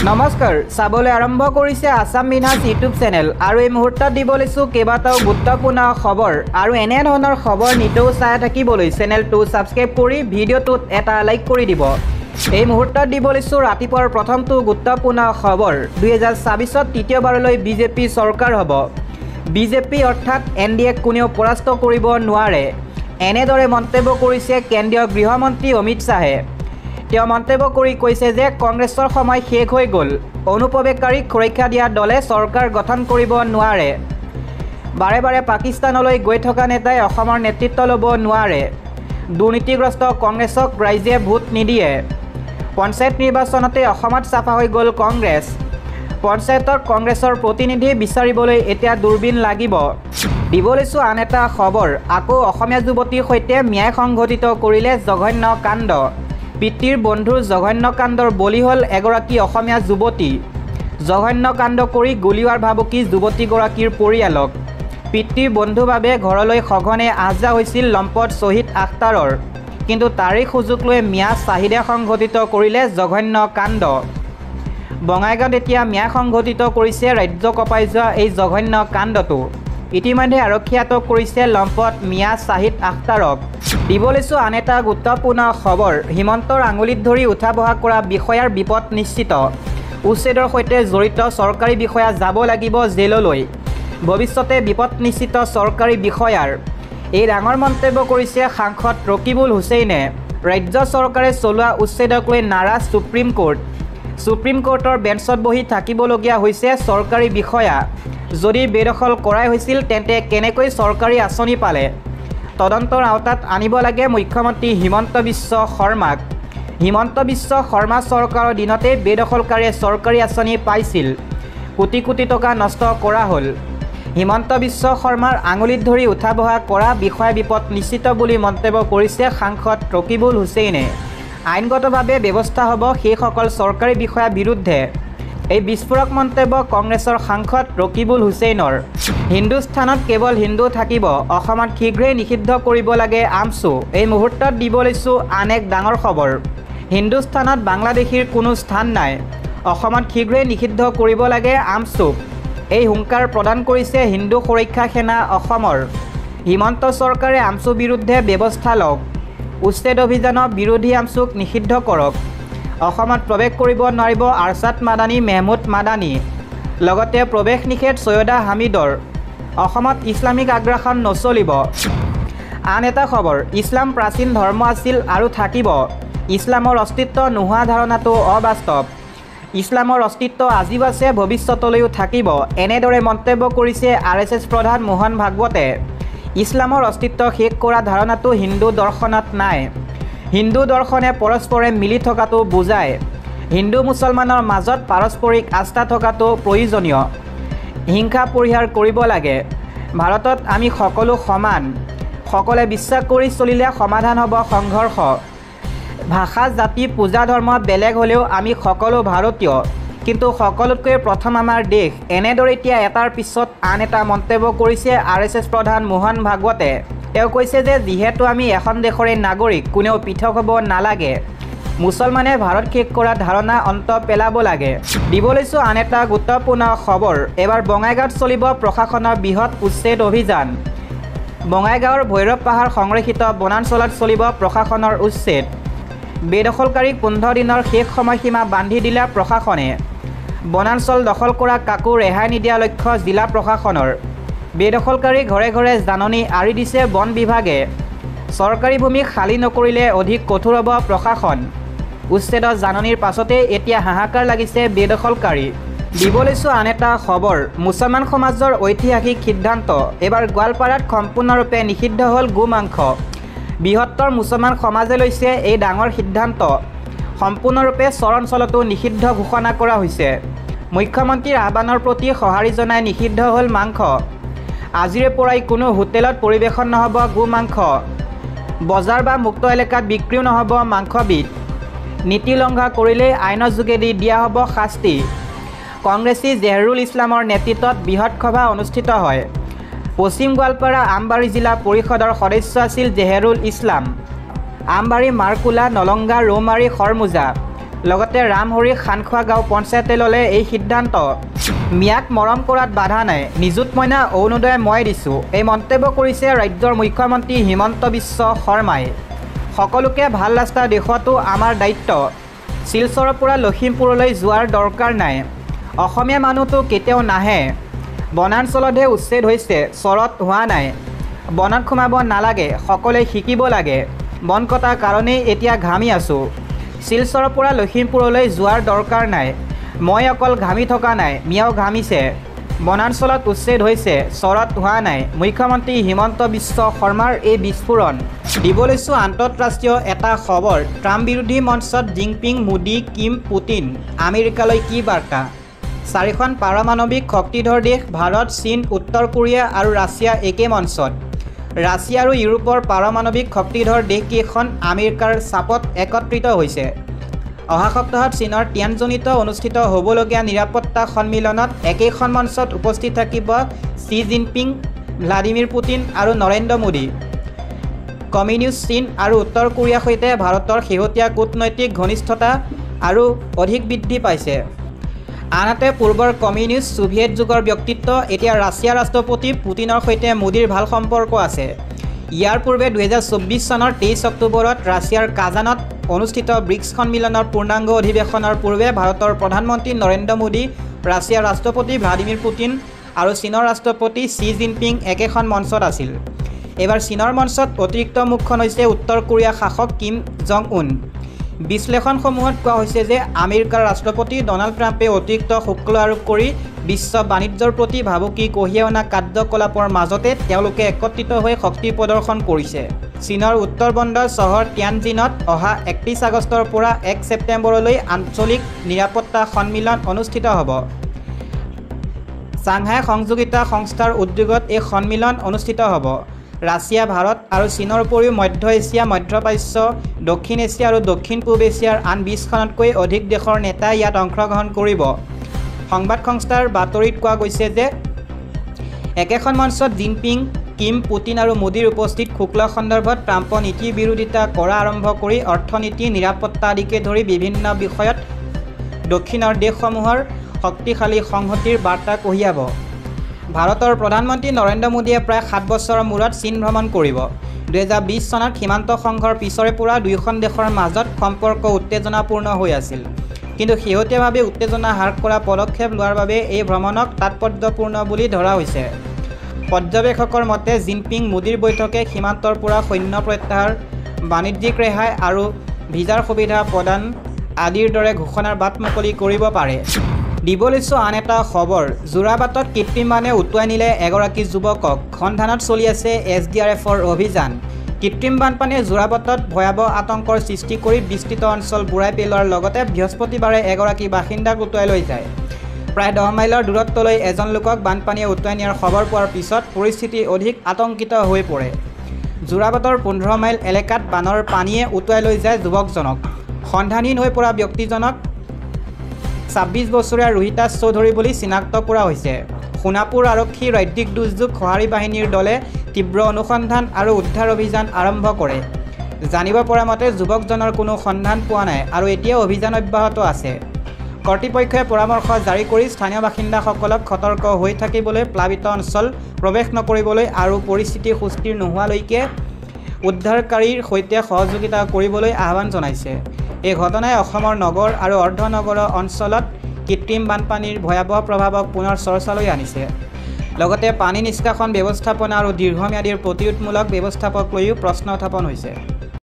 নমস্কাৰ চাবলৈ আৰম্ভ কৰিছে আসাম বিনাছ ইউটিউব চেনেল আৰু এই মুহূৰ্তত দিব লৈছো কেইবাটাও গুৰুত্বপূৰ্ণ খবৰ আৰু এনে ধৰণৰ খবৰ নিতৌ চাই থাকিবলৈ চেনেলটো সাবস্ক্ৰাইব কৰি ভিডিঅ'টোত এটা লাইক কৰি দিব। এই মুহূৰ্তত দিব লৈছো ৰাতিপুৱাৰ প্ৰথমটো গুৰুত্বপূৰ্ণ খবৰ 2024ত তৃতীয়বাৰলৈ বিজেপি চৰকাৰ হ'ব। বিজেপি অৰ্থাৎ এনডিএক কোনেও পৰাস্ত কৰিব নোৱাৰে এনেদৰে মন্তব্য কৰিছে কেন্দ্ৰীয় গৃহমন্ত্ৰী অমিত শাহে। তেওঁ মন্তব্য কৰি কৈছে যে কংগ্ৰেছৰ সময় শেষ হৈ গ'ল, অনুপ্ৰৱেশকাৰীক সুৰক্ষা দিয়া দলে চৰকাৰ গঠন কৰিব নোৱাৰে। বাৰে বাৰে পাকিস্তানলৈ গৈ থকা নেতাই অসমৰ নেতৃত্ব ল'ব নোৱাৰে। দুৰ্নীতিগ্ৰস্ত কংগ্ৰেছক ৰাইজে ভোট নিদিয়ে। পঞ্চায়ত নিৰ্বাচনতে অসমত চাফা হৈ গ'ল কংগ্ৰেছ। পঞ্চায়তত কংগ্ৰেছৰ প্ৰতিনিধি বিচাৰিবলৈ এতিয়া দূৰবীণ লাগিব। দিব লৈছো আন এটা খবৰ, আকৌ অসমীয়া যুৱতীৰ সৈতে ন্যায় সংঘটিত কৰিলে জঘন্য কাণ্ড। পিতৃৰ বন্ধুৰ জঘন্য কাণ্ডৰ বলি হ'ল এগৰাকী অসমীয়া যুৱতী। জঘন্য কাণ্ড কৰি গুলীওৱাৰ ভাবুকি যুৱতীগৰাকীৰ পৰিয়ালক। পিতৃৰ বন্ধুৰ বাবে ঘৰলৈ সঘনে আহযা হৈছিল লম্পট শ্বহীদ আখতাৰৰ, কিন্তু তাৰেই সুযোগ লৈ মিয়া চাহিদা সংঘটিত কৰিলে জঘন্য কাণ্ড। বঙাইগাঁৱত এতিয়া ন্যায় সংঘটিত কৰিছে ৰাজ্য কঁপাই যোৱা এই জঘন্য কাণ্ডটো। ইতিমধ্যে আৰক্ষীয়ে আটক কৰিছে লম্পট মিয়া চাহিদ আখতাৰক। দিব লৈছো আন এটা গুৰুত্বপূৰ্ণ খবৰ, হিমন্তৰ আঙুলিত ধৰি উঠা বহা কৰা বিষয়াৰ বিপদ নিশ্চিত। উচ্ছেদৰ সৈতে জড়িত চৰকাৰী বিষয়া যাব লাগিব জেললৈ। ভৱিষ্যতে বিপদ নিশ্চিত চৰকাৰী বিষয়াৰ। এই ডাঙৰ মন্তব্য কৰিছে সাংসদ ৰকিবুল হুছেইনে। ৰাজ্য চৰকাৰে চলোৱা উচ্ছেদক লৈ নাৰাজ সুপ্ৰিম কোৰ্ট। সুপ্ৰিম কোৰ্টৰ বেঞ্চত বহি থাকিবলগীয়া হৈছে চৰকাৰী বিষয়া। যদি বেদখল কৰাই হৈছিল তেন্তে কেনেকৈ চৰকাৰী আঁচনি পালে? তদন্তৰ আওতাত আনিব লাগে মুখ্যমন্ত্ৰী হিমন্ত বিশ্ব শৰ্মাক। হিমন্ত বিশ্ব শৰ্মা চৰকাৰৰ দিনতে বেদখলকাৰীয়ে চৰকাৰী আঁচনি পাইছিল। কোটি কোটি টকা নষ্ট কৰা হ'ল। হিমন্ত বিশ্ব শৰ্মাৰ আঙুলিত ধৰি উঠা বহা কৰা বিষয়া বিপদ নিশ্চিত বুলি মন্তব্য কৰিছে সাংসদ ৰকিবুল হুছেইনে। আইনগতভাৱে ব্যৱস্থা হ'ব সেইসকল চৰকাৰী বিষয়াৰ বিৰুদ্ধে। এই বিস্ফোৰক মন্তব্য কংগ্ৰেছৰ সাংসদ ৰকিবুল হুছেইনৰ। হিন্দুস্থানত কেৱল হিন্দু থাকিব, অসমত শীঘ্ৰেই নিষিদ্ধ কৰিব লাগে আমছু। এই মুহূৰ্তত দিব লৈছো আন এক ডাঙৰ খবৰ, হিন্দুস্থানত বাংলাদেশীৰ কোনো স্থান নাই, অসমত শীঘ্ৰেই নিষিদ্ধ কৰিব লাগে আমছুক। এই হুংকাৰ প্ৰদান কৰিছে হিন্দু সুৰক্ষা সেনা অসমৰ। হিমন্ত চৰকাৰে আমছুৰ বিৰুদ্ধে ব্যৱস্থা লওক। উচ্ছেদ অভিযানৰ বিৰোধী আমছুক নিষিদ্ধ কৰক। অসমত প্ৰৱেশ কৰিব নোৱাৰিব আৰছাদ মাদানী মেহমুদ মাদানী। লগতে প্ৰৱেশ নিষেধ সৈয়দা হামিদৰ। অসমত ইছলামিক আগ্ৰাসন নচলিব। আন এটা খবৰ, ইছলাম প্ৰাচীন ধৰ্ম আছিল আৰু থাকিব। ইছলামৰ অস্তিত্ব নোহোৱা ধাৰণাটো অবাস্তৱ। ইছলামৰ অস্তিত্ব আজিও আছে, ভৱিষ্যতলৈও থাকিব, এনেদৰে মন্তব্য কৰিছে RSS প্ৰধান মোহন ভাগৱতে। ইছলামৰ অস্তিত্ব শেষ কৰা ধাৰণাটো হিন্দু দৰ্শনত নাই। হিন্দু দৰ্শনে পৰস্পৰে মিলি থকাটো বুজায়। হিন্দু মুছলমানৰ মাজত পাৰস্পৰিক আস্থা থকাটো প্ৰয়োজনীয়। হিংসা পৰিহাৰ কৰিব লাগে। ভাৰতত আমি সকলো সমান। সকলে বিশ্বাস কৰি চলিলে সমাধান হ'ব সংঘৰ্ষ। ভাষা জাতি পূজা ধৰ্ম বেলেগ হ'লেও আমি সকলো ভাৰতীয়, কিন্তু সকলোতকৈ প্ৰথম আমাৰ দেশ। এনেদৰে এতিয়া এটাৰ পিছত আন এটা মন্তব্য কৰিছে RSS প্ৰধান মোহন ভাগৱতে। তেওঁ কৈছে যে যিহেতু আমি এখন দেশৰে নাগৰিক, কোনেও পৃথক হ'ব নালাগে। মুছলমানে ভাৰত শেষ কৰা ধাৰণা অন্ত পেলাব লাগে। দিব লৈছো আন এটা গুৰুত্বপূৰ্ণ খবৰ, এবাৰ বঙাইগাঁৱত চলিব প্ৰশাসনৰ বৃহৎ উচ্ছেদ অভিযান। বঙাইগাঁৱৰ ভৈৰৱ পাহাৰ সংৰক্ষিত বনাঞ্চলত চলিব প্ৰশাসনৰ উচ্ছেদ। বেদখলকাৰীক 15 দিনৰ শেষ সময়সীমা বান্ধি দিলে প্ৰশাসনে। বনাঞ্চল দখল কৰা কাকো ৰেহাই নিদিয়া লক্ষ্য জিলা প্ৰশাসনৰ। বেদখলকাৰী ঘৰে ঘৰে জাননী আঁৰি দিছে বন বিভাগে। চৰকাৰী ভূমি খালী নকৰিলে অধিক কঠোৰ হ'ব প্ৰশাসন। উচ্ছেদৰ জাননীৰ পাছতে এতিয়া হাহাকাৰ লাগিছে বেদখলকাৰী। দিব লৈছো আন এটা খবৰ, মুছলমান সমাজৰ ঐতিহাসিক সিদ্ধান্ত, এবাৰ গোৱালপাৰাত সম্পূৰ্ণৰূপে নিষিদ্ধ হ'ল গোমাংস। বৃহত্তৰ মুছলমান সমাজে লৈছে এই ডাঙৰ সিদ্ধান্ত। সম্পূৰ্ণৰূপে চৰ অঞ্চলতো নিষিদ্ধ ঘোষণা কৰা হৈছে। মুখ্যমন্ত্ৰীৰ আহ্বানৰ প্ৰতি সঁহাৰি জনাই নিষিদ্ধ হ'ল মাংস। আজিৰে পৰাই কোনো হোটেলত পৰিৱেশন নহ'ব গোমাংস। বজাৰ বা মুক্ত এলেকাত বিক্ৰীও নহ'ব মাংসবিধ। নীতি উলংঘা কৰিলে আইনৰ যোগেদি দিয়া হ'ব শাস্তি। কংগ্ৰেছী জেহৰুল ইছলামৰ নেতৃত্বত বৃহৎ সভা অনুষ্ঠিত হয়। পশ্চিম গোৱালপাৰা আমবাৰী জিলা পৰিষদৰ সদস্য আছিল জেহৰুল ইছলাম। আমবাৰী মাৰকুলা নলংগা ৰৌমাৰী খৰমুজা লগতে ৰামহৰি খানখোৱা গাঁও পঞ্চায়তে ল'লে এই সিদ্ধান্ত। মিয়াক মৰম কৰাত বাধা নাই, নিযুত মইনা অৰুণোদয় মই দিছোঁ, এই মন্তব্য কৰিছে ৰাজ্যৰ মুখ্যমন্ত্ৰী হিমন্ত বিশ্ব শৰ্মাই। সকলোকে ভাল ৰাস্তা দেখুৱাটো আমাৰ দায়িত্ব। শিলচৰৰ পৰা লখিমপুৰলৈ যোৱাৰ দৰকাৰ নাই। অসমীয়া মানুহটো কেতিয়াও নাহে। বনাঞ্চলতহে উচ্ছেদ হৈছে, চৰত হোৱা নাই। বনত সোমাব নালাগে, সকলোৱে শিকিব লাগে। বন কটাৰ কাৰণেই এতিয়া ঘামি আছোঁ। শিলচৰৰ পৰা লখিমপুৰলৈ যোৱাৰ দৰকাৰ নাই। মই অকল ঘামি থকা নাই, মিয়াও ঘামিছে। বনাঞ্চলত উচ্ছেদ হৈছে, চৰত হোৱা নাই। মুখ্যমন্ত্ৰী হিমন্ত বিশ্ব শৰ্মাৰ এই বিস্ফোৰণ। দিব লৈছোঁ আন্তঃৰাষ্ট্ৰীয় এটা খবৰ। ট্ৰাম্প বিৰোধী মঞ্চত জিনপিং, মোদী, কিম, পুটিন। আমেৰিকালৈ কি বাৰ্তা? 4খন পাৰমাণৱিক শক্তিধৰ দেশ ভাৰত, চীন, উত্তৰ কোৰিয়া আৰু ৰাছিয়া একে মঞ্চত। ৰাছিয়া আৰু ইউৰোপৰ পাৰমাণৱিক শক্তিধৰ দেশকেইখন আমেৰিকাৰ চাপত একত্ৰিত হৈছে। অহা সপ্তাহত চীনৰ তিয়ানজিনত অনুষ্ঠিত হ'বলগীয়া নিৰাপত্তা সন্মিলনত একেখন মঞ্চত উপস্থিত থাকিব শ্বি জিনপিং, ভ্লাডিমিৰ পুটিন আৰু নৰেন্দ্ৰ মোদী। কমিউনিষ্ট চীন আৰু উত্তৰ কোৰিয়াৰ সৈতে ভাৰতৰ শেহতীয়া কূটনৈতিক ঘনিষ্ঠতা আৰু অধিক বৃদ্ধি পাইছে। আনহাতে পূৰ্বৰ কমিউনিষ্ট ছোভিয়েট যুগৰ ব্যক্তিত্ব এতিয়া ৰাছিয়াৰ ৰাষ্ট্ৰপতি পুটিনৰ সৈতে মোদীৰ ভাল সম্পৰ্ক আছে। ইয়াৰ পূৰ্বে 2024 চনৰ 23 অক্টোবৰত ৰাছিয়াৰ কাজানত অনুষ্ঠিত ব্ৰিক্স সন্মিলনৰ পূৰ্ণাংগ অধিৱেশনৰ পূৰ্বে ভাৰতৰ প্ৰধানমন্ত্ৰী নৰেন্দ্ৰ মোদী, ৰাছিয়াৰ ৰাষ্ট্ৰপতি ভ্লাডিমিৰ পুটিন আৰু চীনৰ ৰাষ্ট্ৰপতি শ্বি জিনপিং একেখন মঞ্চত আছিল। এইবাৰ চীনৰ মঞ্চত অতিৰিক্ত মুখখন হৈছে উত্তৰ কোৰিয়াৰ শাসক কিম জং উন। বিশ্লেষণসমূহত কোৱা হৈছে যে আমেৰিকাৰ ৰাষ্ট্ৰপতি ডনাল্ড ট্ৰাম্পে অতিৰিক্ত শুল্ক আৰোপ কৰি বিশ্ব বাণিজ্যৰ প্ৰতি ভাবুকি কঢ়িয়াই অনা কাৰ্যকলাপৰ মাজতে তেওঁলোকে একত্ৰিত হৈ শক্তি প্ৰদৰ্শন কৰিছে। চীনৰ উত্তৰ বন্দৰ চহৰ তিয়ানজিনত অহা 31 আগষ্টৰ পৰা 1 ছেপ্টেম্বৰলৈ আঞ্চলিক নিৰাপত্তা সন্মিলন অনুষ্ঠিত হ'ব। চাংহাই সহযোগিতা সংস্থাৰ উদ্যোগত এই সন্মিলন অনুষ্ঠিত হ'ব। ৰাছিয়া, ভাৰত আৰু চীনৰ উপৰিও মধ্য এছিয়া, মধ্যপ্ৰাচ্য, দক্ষিণ এছিয়া আৰু দক্ষিণ পূব এছিয়াৰ আন 20খনতকৈ অধিক দেশৰ নেতাই ইয়াত অংশগ্ৰহণ কৰিব। সংবাদ সংস্থাৰ বাতৰিত কোৱা গৈছে যে একেখন মঞ্চত জিনপিং, কিম, পুটিন আৰু মোদীৰ উপস্থিত শুল্ক সন্দৰ্ভত ট্ৰাম্পৰ নীতি বিৰোধিতা কৰা আৰম্ভ কৰি অৰ্থনীতি, নিৰাপত্তা আদিকে ধৰি বিভিন্ন বিষয়ত দক্ষিণৰ দেশসমূহৰ শক্তিশালী সংহতিৰ বাৰ্তা কঢ়িয়াব। ভাৰতৰ প্ৰধানমন্ত্ৰী নৰেন্দ্ৰ মোদীয়ে প্ৰায় 7 বছৰৰ মূৰত চীন ভ্ৰমণ কৰিব। 2020 চনত সীমান্ত সংঘৰ পিছৰে পৰা দুয়োখন দেশৰ মাজত সম্পৰ্ক উত্তেজনাপূৰ্ণ হৈ আছিল। কিন্তু শেহতীয়াভাৱে উত্তেজনা হ্ৰাস কৰা পদক্ষেপ লোৱাৰ বাবে এই ভ্ৰমণক তাৎপৰ্যপূৰ্ণ বুলি ধৰা হৈছে। পৰ্যবেক্ষকৰ মতে জিনপিং, মোদীৰ বৈঠকে সীমান্তৰ পৰা সৈন্য প্ৰত্যাহাৰ, বাণিজ্যিক ৰেহাই আৰু ভিজাৰ সুবিধা প্ৰদান আদিৰ দৰে ঘোষণাৰ বাট মুকলি কৰিব পাৰে। দিব লৈছোঁ আন এটা খবৰ। যোৰাবাটত কৃত্ৰিমবানে উটুৱাই নিলে এগৰাকী যুৱকক। সন্ধানত চলি আছে SDRFৰ অভিযান। কৃত্ৰিম বানপানীয়ে যোৰাবাটত ভয়াৱহ আতংকৰ সৃষ্টি কৰি বিস্তৃত অঞ্চল বুৰাই পেলোৱাৰ লগতে বৃহস্পতিবাৰে এগৰাকী বাসিন্দাক উটুৱাই লৈ যায়। প্ৰায় 10 মাইলৰ দূৰত্বলৈ এজন লোকক বানপানীয়ে উটুৱাই নিয়াৰ খবৰ পোৱাৰ পিছত পৰিস্থিতি অধিক আতংকিত হৈ পৰে। যোৰাবাটৰ 15 মাইল এলেকাত বানৰ পানীয়ে উটুৱাই লৈ যায় যুৱকজনক। সন্ধানহীন হৈ পৰা ব্যক্তিজনক 26 বছৰীয়া ৰোহিতাছ চৌধুৰী বুলি চিনাক্ত কৰা হৈছে। সোণাপুৰ আৰক্ষী ৰাজ্যিক দুৰ্যোগ সঁহাৰি বাহিনীৰ দলে তীব্ৰ অনুসন্ধান আৰু উদ্ধাৰ অভিযান আৰম্ভ কৰে। জানিব পৰা মতে যুৱকজনৰ কোনো সন্ধান পোৱা নাই আৰু এতিয়াও অভিযান অব্যাহত আছে। কৰ্তৃপক্ষই পৰামৰ্শ জাৰি কৰি স্থানীয় বাসিন্দাসকলক সতৰ্ক হৈ থাকিবলৈ, প্লাবিত অঞ্চল প্ৰৱেশ নকৰিবলৈ আৰু পৰিস্থিতি সুস্থিৰ নোহোৱালৈকে উদ্ধাৰকাৰীৰ সৈতে সহযোগিতা কৰিবলৈ আহ্বান জনাইছে। এই ঘটনাই অসমৰ নগৰ আৰু অৰ্ধনগৰ অঞ্চলত কৃত্ৰিম বানপানীৰ ভয়াৱহ প্ৰভাৱক পুনৰ চৰ্চালৈ আনিছে। লগতে পানী নিষ্কাশন ব্যৱস্থাপনা আৰু দীৰ্ঘম্যাদী প্ৰতিৰোধমূলক ব্যৱস্থাপক লৈও প্ৰশ্ন উত্থাপন হৈছে।